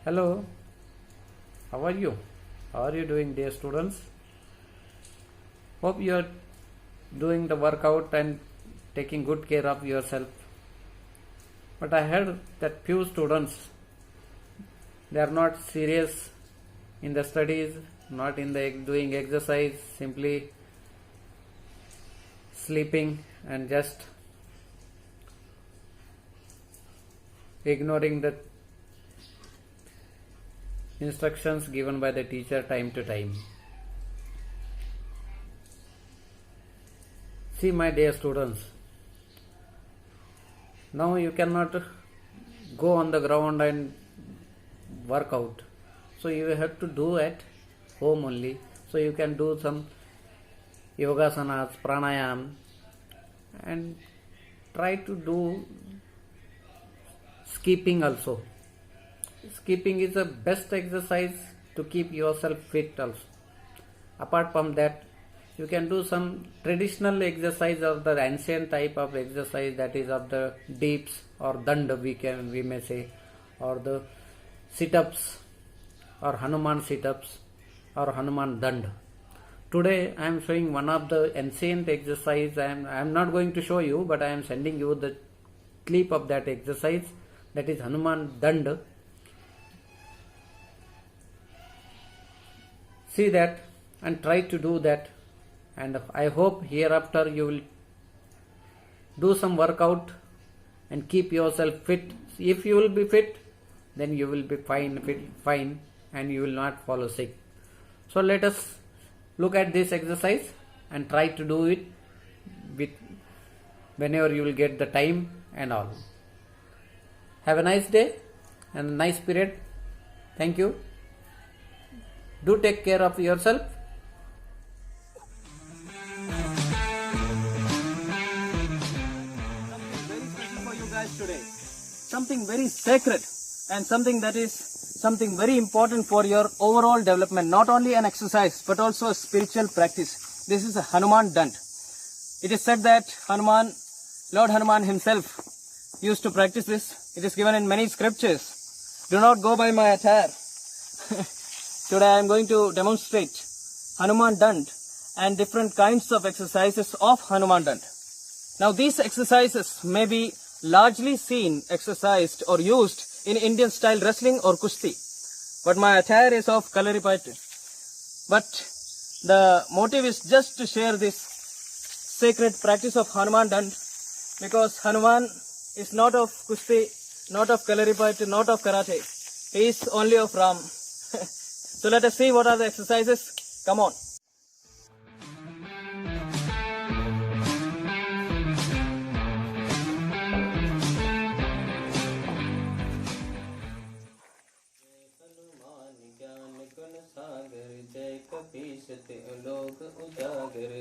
Hello, how are you? How are you doing, dear students? Hope you are doing the workout and taking good care of yourself. But I heard that few students, they are not serious in the studies, not in the doing exercise, simply sleeping and just ignoring the instructions given by the teacher time to time. See, my dear students, now you cannot go on the ground and work out. So you have to do at home only. So you can do some yogasanas, pranayam, and try to do skipping also. Skipping is the best exercise to keep yourself fit also. Apart from that, you can do some traditional exercise of the ancient type of exercise, that is of the dips or danda we may say, or the sit-ups or Hanuman sit-ups or Hanuman dand. Today I am showing one of the ancient exercise. I am not going to show you, but I am sending you the clip of that exercise, that is Hanuman dand. See that and try to do that, and I hope hereafter you will do some workout and keep yourself fit. If you will be fit, then you will be fine, and you will not fall sick. So let us look at this exercise and try to do it with whenever you will get the time and all. Have a nice day and a nice period. Thank you. Do take care of yourself. Very special for you guys today. Something very sacred and something that is something very important for your overall development. Not only an exercise but also a spiritual practice. This is a Hanuman dand. It is said that Lord Hanuman himself used to practice this. It is given in many scriptures. Do not go by my attire. Today I am going to demonstrate Hanuman dand and different kinds of exercises of Hanuman dand. Now these exercises may be largely seen, exercised or used in Indian style wrestling or kushti. But my attire is of Kalaripayattu. But the motive is just to share this sacred practice of Hanuman dand, because Hanuman is not of kushti, not of Kalaripayattu, not of karate. He is only of Ram. So let us see what are the exercises. Come on.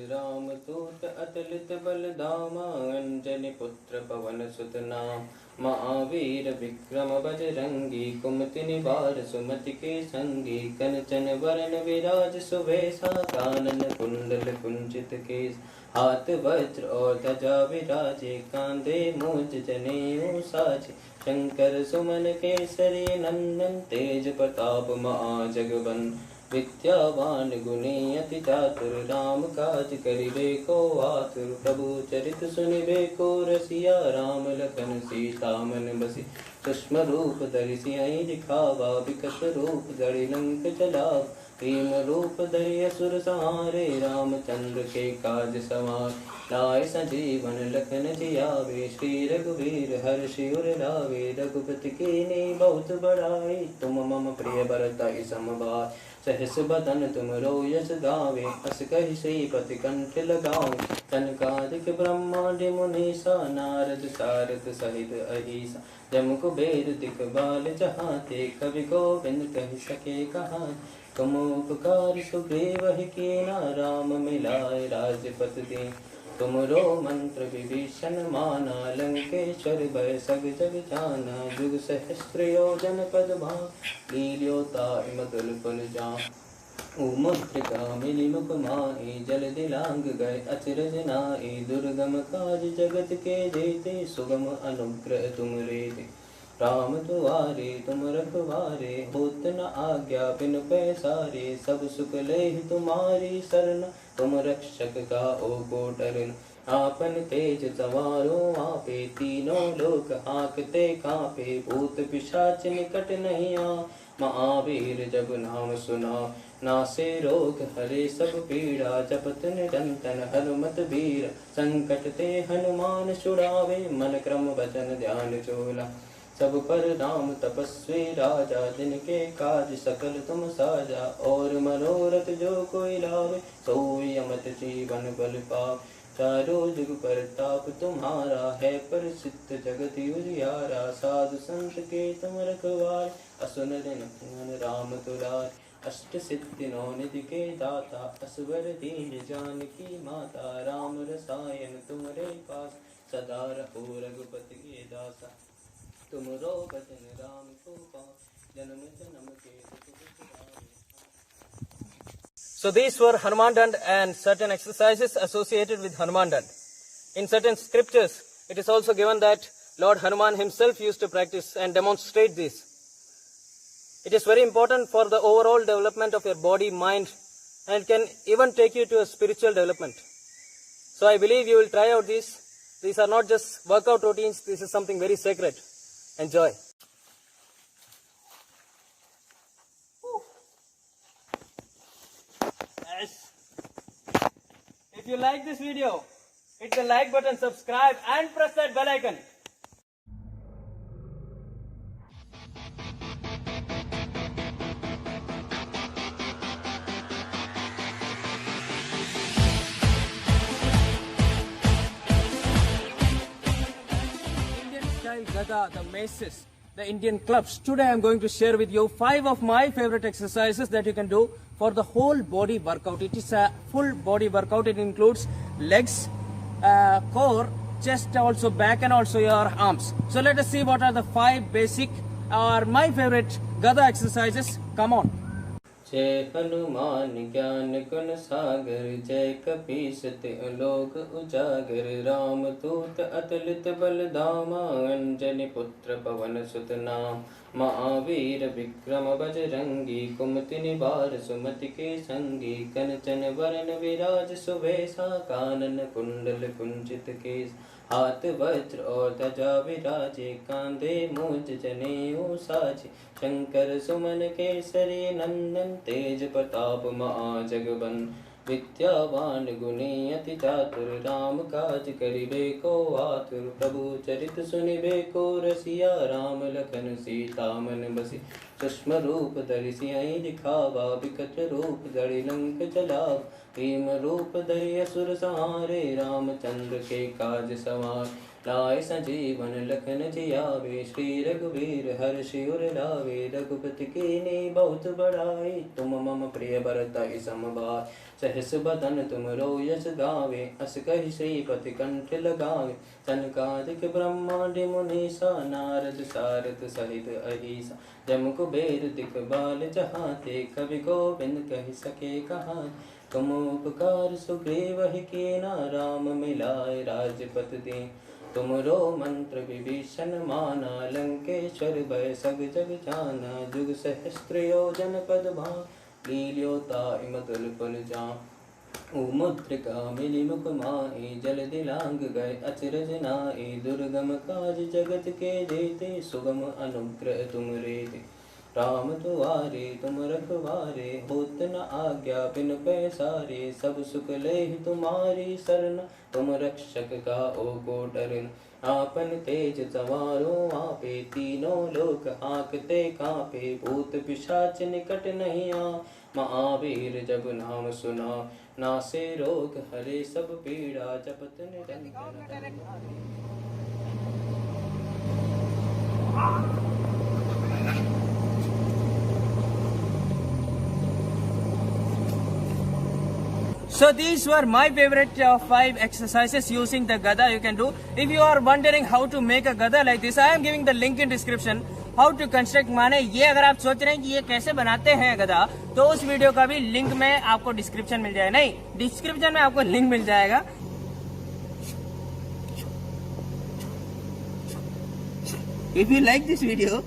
Ram दूत अतलित बलधामा अंजनी पुत्र पवन सुत नाम महावीर विक्रम बजरंगी कुमति निवार सुमति के संगी कंचन वरण विराज सुवेशा कानन कुंडल कुंचित केश हाथ वज्र और ध्वजा विराजे कांधे मूंज जनेऊ साजे शंकर सुमन केसरी नंदन तेज प्रताप महाजगवन विद्यावान गुणी अति चातुर राम काज करिबे को आतुर प्रभु चरित सुनिबे को रसिया राम लखन सीता मन बसी सूक्ष्म रूप धरि सियहि दिखावा विकट रूप धरि लंक जलावा भीम रूप धरि असुर संहारे रामचंद्र के काज सवार लाए संजीवन लखन जियावे श्री रघुवीर हर्षि उर लावे रघुपति कीन्ही बहुत बड़ाई तुम मम प्रिय भरत सम भाई सहस बदन तुम यश गावे अस कहि श्रीपति कंठ लगावे सनकादिक ब्रह्मांड मुनीसा नारद सारद सहित अहिसा जम कुबेर दिखबाल जहाते कवि गोविंद कहि सके कहां तुम उपकार सुग्रीव ही कीना राम मिलाए राजपत दीन तुमरो मंत्र विभीषण माना लंकेश्वर भय सग जग जाना जुग सहस्त्र योजन पद्मा लील्योताय मधुर फल जा उमुद्रिकामिनी मुख माहि जल दिलांग गए अचरज नाहि दुर्गम काज जगत के जेते सुगम अनुग्रह तुम रे राम दुआरे तुम रखवारे, होत न आज्ञा बिनु पैसारे, सब सुख लेहि तुम्हारी शरण, तुम रक्षक काहू को डरन। आपन तेज सवारो आपे, तीनों लोक हांकते कांपे, भूत पिशाच निकट नहीं आ, महावीर जब नाम सुना, नासे रोग हरे सब पीड़ा, जपत निरंतर हनुमत वीर, संकट ते हनुमान छुड़ावे, मन क्रम वचन ध्यान चोला, सब पर राम तपस्वी राजा, जिनके काज सकल तुम साजा, और मनोरथ जो कोई लावे, सोई अमत जीवन बल पावे, चारों जुग परताप तुम्हारा, है प्रसिद्ध जगत उजियारा, साधु संत के तुम रखवारे, असुन दिन राम दुलारे, अष्ट सिद्धि नौ निधि के दाता, असवर दीन जानकी माता, राम रसायन तुम्हारे पास, सदा रहो रघुपति के दासा, तुमरो भजन राम को पास, जन्म जन्म के दुख बिसरावे। So these were Hanuman Dand and certain exercises associated with Hanuman Dand. In certain scriptures, it is also given that Lord Hanuman himself used to practice and demonstrate this. It is very important for the overall development of your body, mind, and can even take you to a spiritual development. So I believe you will try out these. These are not just workout routines, this is something very sacred. Enjoy. Yes. If you like this video, hit the like button, subscribe and press that bell icon. Indian style Gada, the maces, the Indian clubs. Today I am going to share with you 5 of my favorite exercises that you can do for the whole body workout. It is a full body workout. It includes legs, core, chest, also back and also your arms. So let us see what are the 5 basic or my favorite Gada exercises. Come on. जय हनुमान ज्ञान गुण सागर, जय कपीस तिहुँ लोक उजागर, राम दूत अतुलित बल धामा, अंजनी पुत्र पवन सुत नाम, महावीर विक्रम बजरंगी, कुमति निवार सुमति के संगी, कंचन वरन विराज सुवेशा, कानन कुंडल कुंचित केश, हाथ वज्र और ध्वजा विराजे, कांधे मूंज जनेऊ साजे, शंकर सुमन केसरी नंदन, तेज प्रताप महाजगबंदन, विद्यावान गुणी अति चातुर, राम काज करिबे को आतुर, प्रभु चरित सुनिबे को रसिया, राम लखन सीता मन बसी, सूक्ष्म रूप धरि सियहि दिखावा, विकट रूप धरि लंक जलावा, भीम रूप धरि असुर संहारे, रामचंद्र के काज सवारे, लाए संजीवन लखन जियावे, श्री रघुवीर हर्षि उर लावे, रघुपति कीन्ही बहुत बड़ाई, तुम मम प्रिय भरत सम भाई, सहस बदन तुमरो यश गावे, अस कहि श्रीपति कंठ लगावे, सनकादिक ब्रह्मांड मुनीसा, नारद सारद सहित अहिसा, जम कुबेर दिखबाल जहाते, कवि गोविंद कहि सके कहाते, तुम उपकार सुग्रीवहि कीना, राम मिलाए राजपत दीन, तुमरो मंत्र विभीषण माना, लंकेश्वर भय सब जग जाना, जुग सहस्त्र योजन पद भां, लील्योताहि मधुर फल जां, मुद्रिका मिली मुख माहि, जल दिलांग गए अचरज नाहि, दुर्गम काज जगत के जेते, सुगम अनुग्रह तुम रे, राम दुआरे तुम रखवारे, होत न आज्ञा बिनु पैसारे, सब सुख लेहि तुम्हारी शरण, तुम रक्षक काहू को डरन, आपन तेज सवारो आपे, तीनों लोक हांकते कांपे, भूत पिशाच निकट नहीं आ, महावीर जब नाम सुना, नासे रोग हरे सब पीड़ा, जपत निरंतर। So these were my favorite 5 exercises using the Gada you can do. If you are wondering how to make a Gada like this, I am giving the link in description. How to construct माने ये अगर आप सोच रहे हैं कि ये कैसे बनाते हैं गधा, तो उस वीडियो का भी लिंक में आपको डिस्क्रिप्शन मिल जाएगा, नहीं डिस्क्रिप्शन में आपको लिंक मिल जाएगा. If you like this video,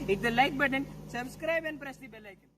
hit the like button, subscribe and press the bell icon.